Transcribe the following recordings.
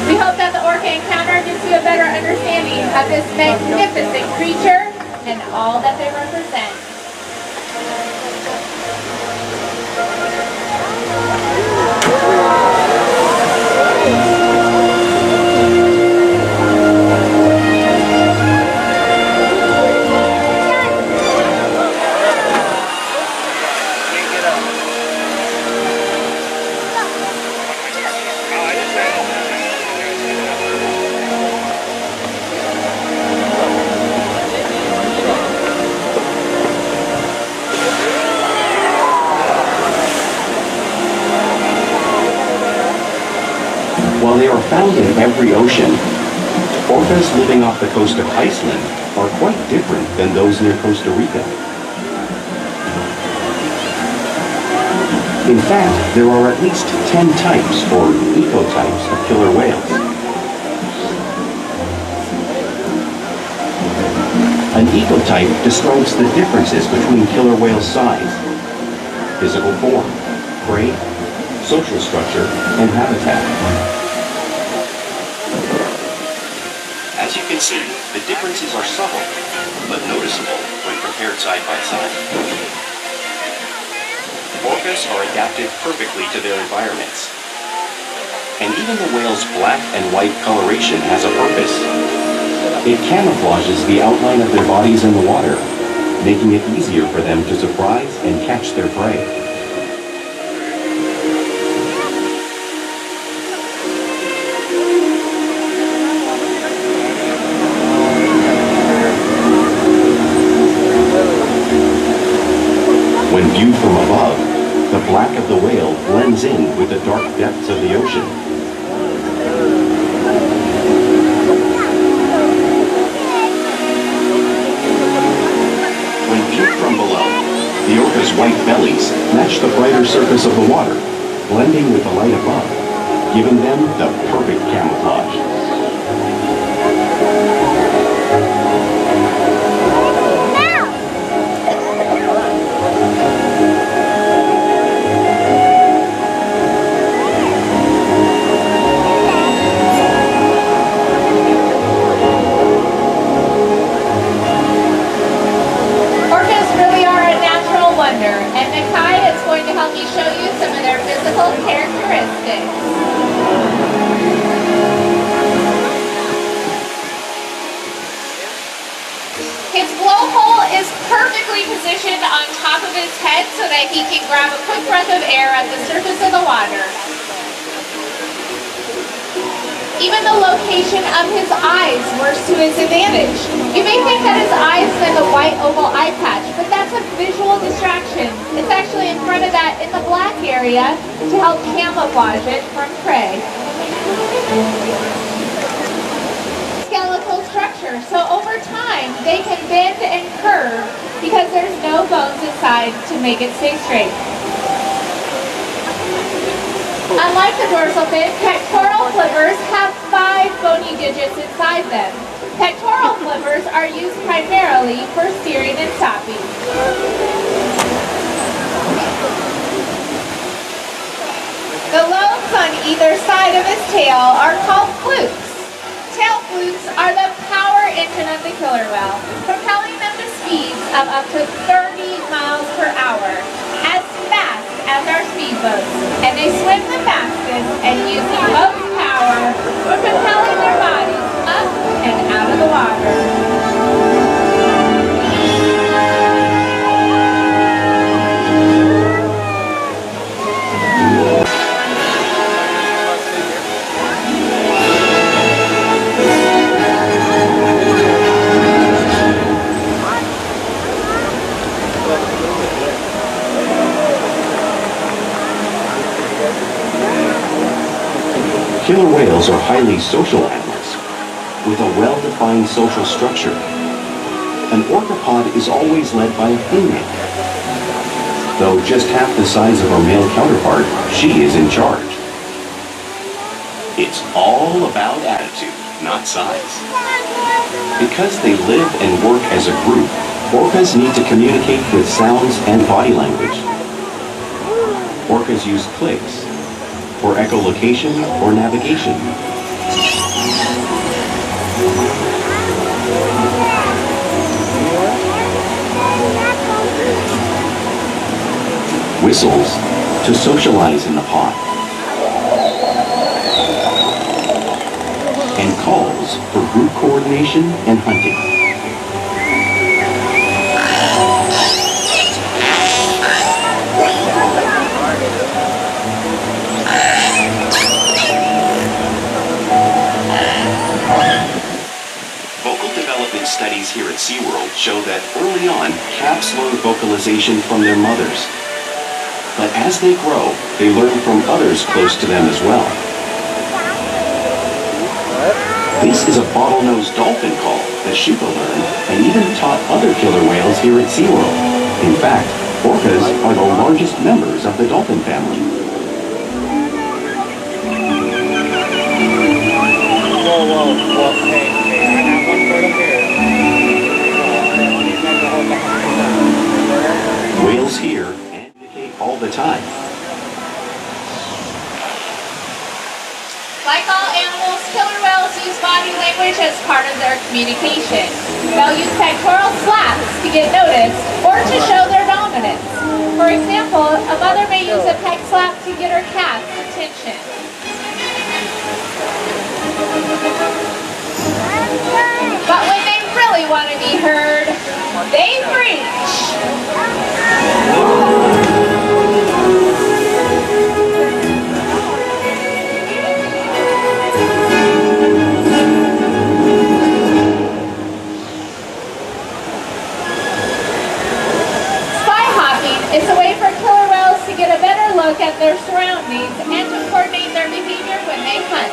We hope that the orca encounter gives you a better understanding of this magnificent creature and all that they represent. While they are found in every ocean, orcas living off the coast of Iceland are quite different than those near Costa Rica. In fact, there are at least 10 types or ecotypes of killer whales. An ecotype describes the differences between killer whale size, physical form, prey, social structure, and habitat. As you can see, the differences are subtle, but noticeable when compared side by side. Orcas are adapted perfectly to their environments. And even the whale's black and white coloration has a purpose. It camouflages the outline of their bodies in the water, making it easier for them to surprise and catch their prey. When viewed from above, the black of the whale blends in with the dark depths of the ocean. When viewed from below, the orca's white bellies match the brighter surface of the water, blending with the light above, giving them the perfect camouflage. Characteristics. His blowhole is perfectly positioned on top of his head so that he can grab a quick breath of air at the surface of the water. Even the location of his eyes works to his advantage. You may think that his eyes is in the white oval eye patch, but that's a visual distraction. It's actually in front of that in the black area to help camouflage it from prey. Skeletal structure. So over time, they can bend and curve because there's no bones inside to make it stay straight. Unlike the dorsal fin, pectoral flippers have 5 bony digits inside them. Pectoral flippers are used primarily for steering and stopping. The lobes on either side of his tail are called flukes. Tail flukes are the power engine of the killer whale, propelling them to speeds of up to 30 miles per hour, as fast as our speedboats, and they swim the fastest and use the most power for propelling their bodies up and out of the water. Killer whales are highly social animals with a well-defined social structure. An orcapod is always led by a female. Though just half the size of her male counterpart, she is in charge. It's all about attitude, not size. Because they live and work as a group, orcas need to communicate with sounds and body language. Orcas use clicks for echolocation or navigation, Whistles to socialize in the pond, and calls for group coordination and hunting. Vocal development studies here at SeaWorld show that early on, calves learn vocalization from their mothers. But as they grow, they learn from others close to them as well. This is a bottlenose dolphin call that Shuka learned and even taught other killer whales here at SeaWorld. In fact, orcas are the largest members of the dolphin family. Whoa, hey, I got one turtle here. Whales here communicate all the time. Like all animals, killer whales use body language as part of their communication. They'll use pectoral slaps to get noticed or to show their dominance. For example, a mother may use a pec slap to get her calf's attention. But when they really want to be heard, they preach. It's a way for killer whales to get a better look at their surroundings and to coordinate their behavior when they hunt.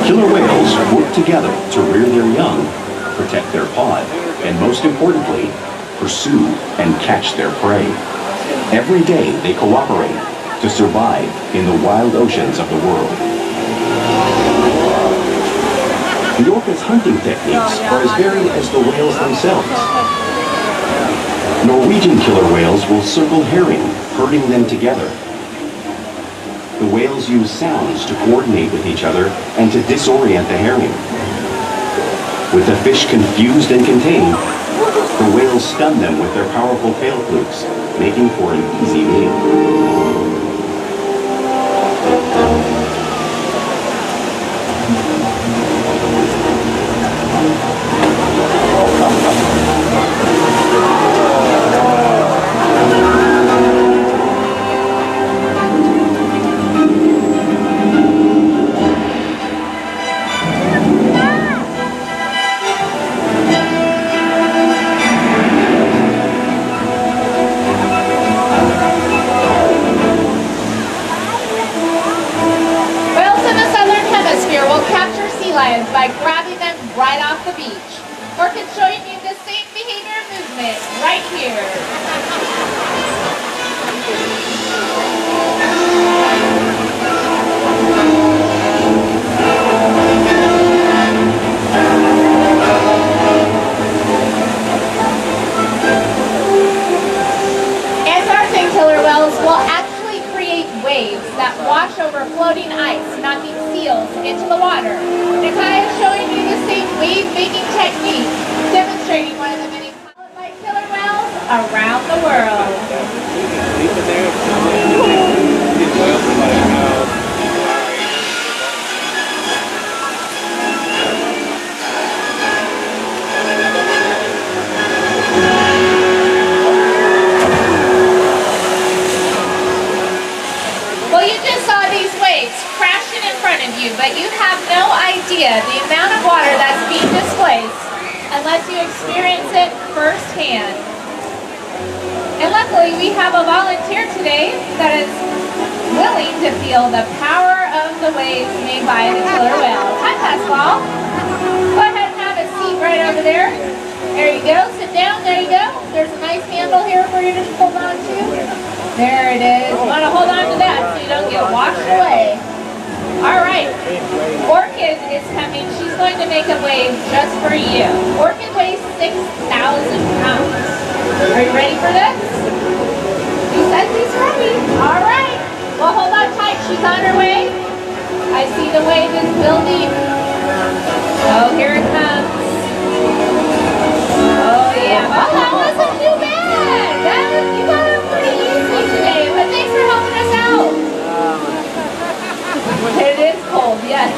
Killer whales work together to rear their young, protect their pod, and most importantly, pursue and catch their prey. Every day they cooperate to survive in the wild oceans of the world. The orca's hunting techniques are as varied as the whales themselves. Norwegian killer whales will circle herring, herding them together. The whales use sounds to coordinate with each other and to disorient the herring. With the fish confused and contained, the whales stun them with their powerful tail flukes, making for an easy meal. By grabbing them right off the beach. Orcas showing you the same behavior movement right here. Antarctic killer whales will actually create waves that wash over floating ice, knocking seals into the water. Nakai is showing you the same wave-making technique, demonstrating one of the many pilots by killer whales around the world. Sleeping there. These whales are like, Well, you just saw these waves crashing in front of you, but you have no idea the amount of water that's being displaced unless you experience it firsthand. And luckily, we have a volunteer today that is willing to feel the power of the waves made by the killer whales. Hi, Pascal. Go ahead and have a seat right over there. There you go. Sit down. There you go. There's a nice handle here for you to hold on to. There it is. You want to hold on to that so you don't get washed away. All right. Orchid is coming. She's going to make a wave just for you. Orchid weighs 6,000 pounds. Are you ready for this? He says he's ready. All right. Well, hold on tight. She's on her way. I see the wave is building. Oh, here it comes. Oh, yeah. Oh, that wasn't too bad. You got it pretty easy today, but thanks for helping us out. It is cold, yes.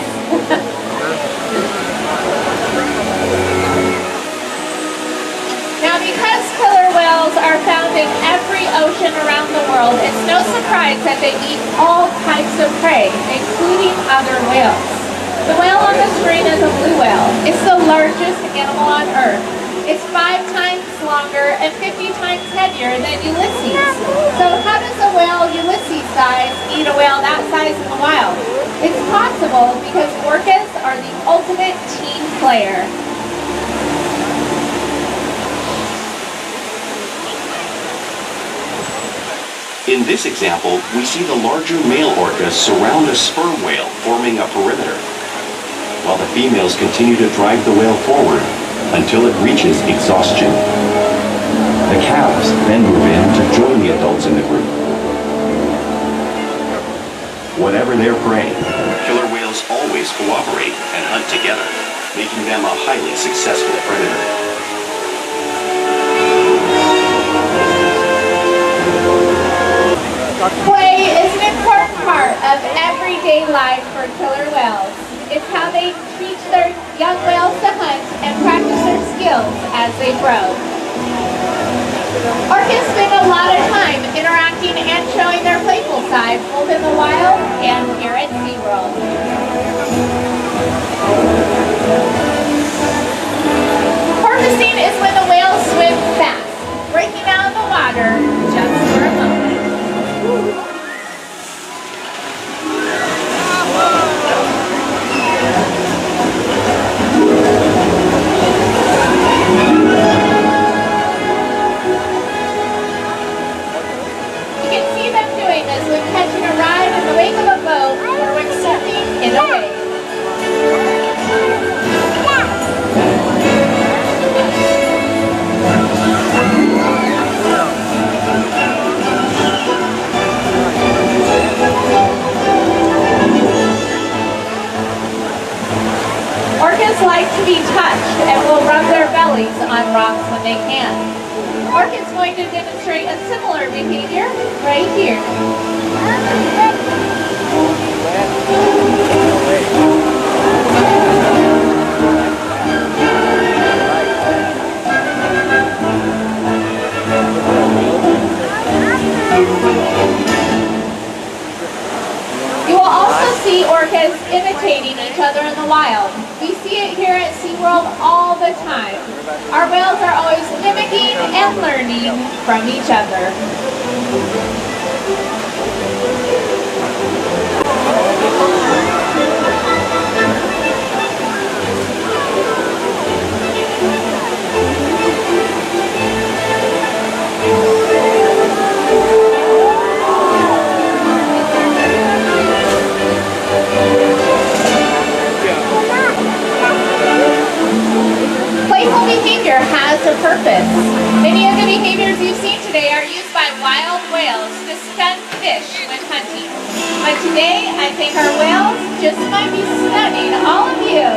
Now, because killer whales are found in every ocean around the world, it's no surprise that they eat all types of prey, including other whales. The whale on the screen is a blue whale. It's the largest animal on Earth. It's 5 times longer and 50 times heavier than Ulysses. So how does a whale Ulysses size eat a whale that size in the wild? It's possible because orcas are the ultimate team player. In this example, we see the larger male orcas surround a sperm whale, forming a perimeter, while the females continue to drive the whale forward until it reaches exhaustion. The calves then move in to join the adults in the group. Whatever their prey, killer whales always cooperate and hunt together, making them a highly successful predator. Play is an important part of everyday life for killer whales. It's how they teach their young whales to hunt and practice their skills as they grow. Orcas spend a lot of time interacting and showing their playful side, both in the wild and here at SeaWorld. Porpoising is when the whales swim fast, breaking out of the water just for a moment. You can see them doing this when catching a ride in the wake of a boat or when surfing in a wave. Orcas like to be touched and will rub their bellies on rocks when they can. Orca's going to demonstrate a similar behavior right here. You will also see orcas imitating each other in the wild. We see it here at SeaWorld all the time. Our whales are always mimicking and learning from each other. Playful behavior has a purpose. Many of the behaviors you've seen today are used by wild whales to stun fish when hunting. But today, I think our whales just might be stunning all of you.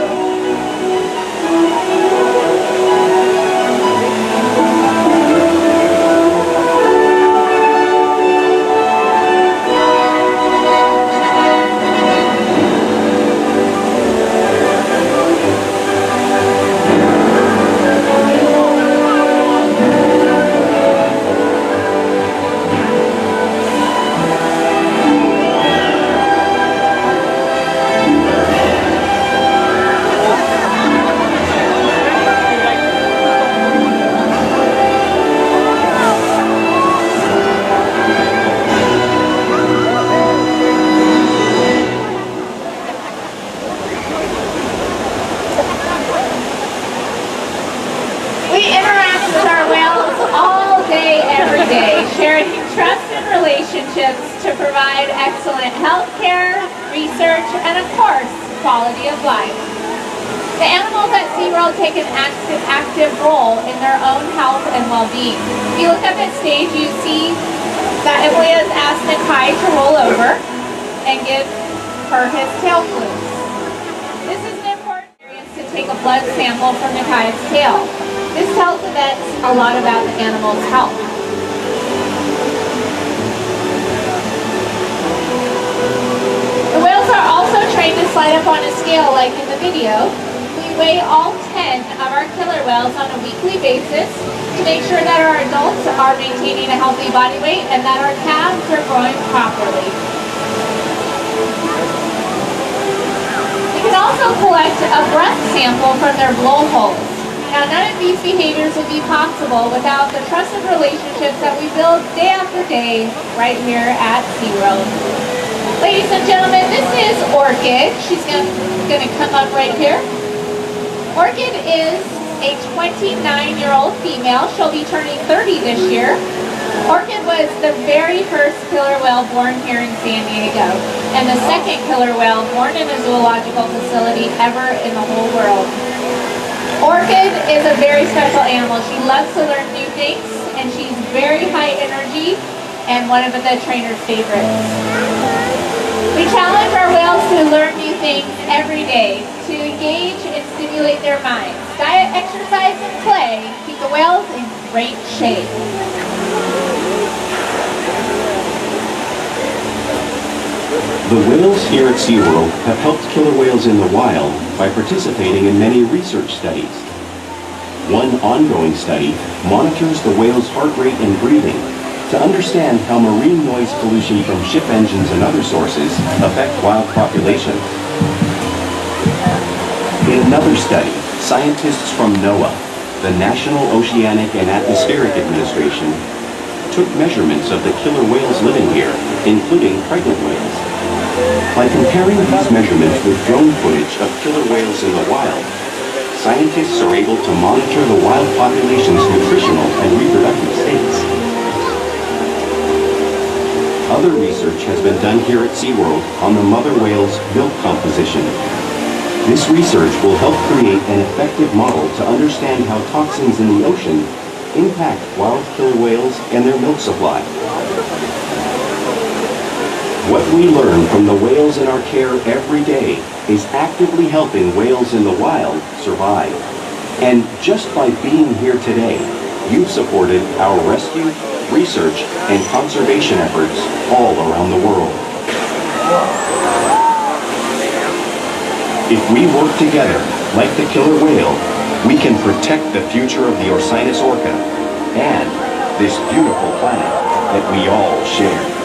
relationships to provide excellent health care, research, and of course, quality of life. The animals at SeaWorld take an active role in their own health and well-being. If you look up at stage, you see that Emily has asked Nakai to roll over and give her his tail flukes. This is an important experience to take a blood sample from Nakai's tail. This tells the vets a lot about the animal's health. The whales are also trained to slide up on a scale like in the video. We weigh all 10 of our killer whales on a weekly basis to make sure that our adults are maintaining a healthy body weight and that our calves are growing properly. We can also collect a breath sample from their blowholes. Now, none of these behaviors would be possible without the trusted relationships that we build day after day right here at SeaWorld. Ladies and gentlemen, this is Orchid. She's going to come up right here. Orchid is a 29-year-old female. She'll be turning 30 this year. Orchid was the very first killer whale born here in San Diego, and the second killer whale born in a zoological facility ever in the whole world. Orchid is a very special animal. She loves to learn new things, and she's very high energy and one of the trainer's favorites. We challenge our whales to learn new things every day, to engage and stimulate their minds. Diet, exercise, and play keep the whales in great shape. The whales here at SeaWorld have helped killer whales in the wild by participating in many research studies. One ongoing study monitors the whale's heart rate and breathing to understand how marine noise pollution from ship engines and other sources affect wild populations. In another study, scientists from NOAA, the National Oceanic and Atmospheric Administration, took measurements of the killer whales living here, including pregnant whales. By comparing these measurements with drone footage of killer whales in the wild, scientists are able to monitor the wild population's nutritional and reproductive states. Other research has been done here at SeaWorld on the mother whale's milk composition. This research will help create an effective model to understand how toxins in the ocean impact wild killer whales and their milk supply. What we learn from the whales in our care every day is actively helping whales in the wild survive. And just by being here today, you've supported our rescue, research, and conservation efforts all around the world. If we work together, like the killer whale, we can protect the future of the orca and this beautiful planet that we all share.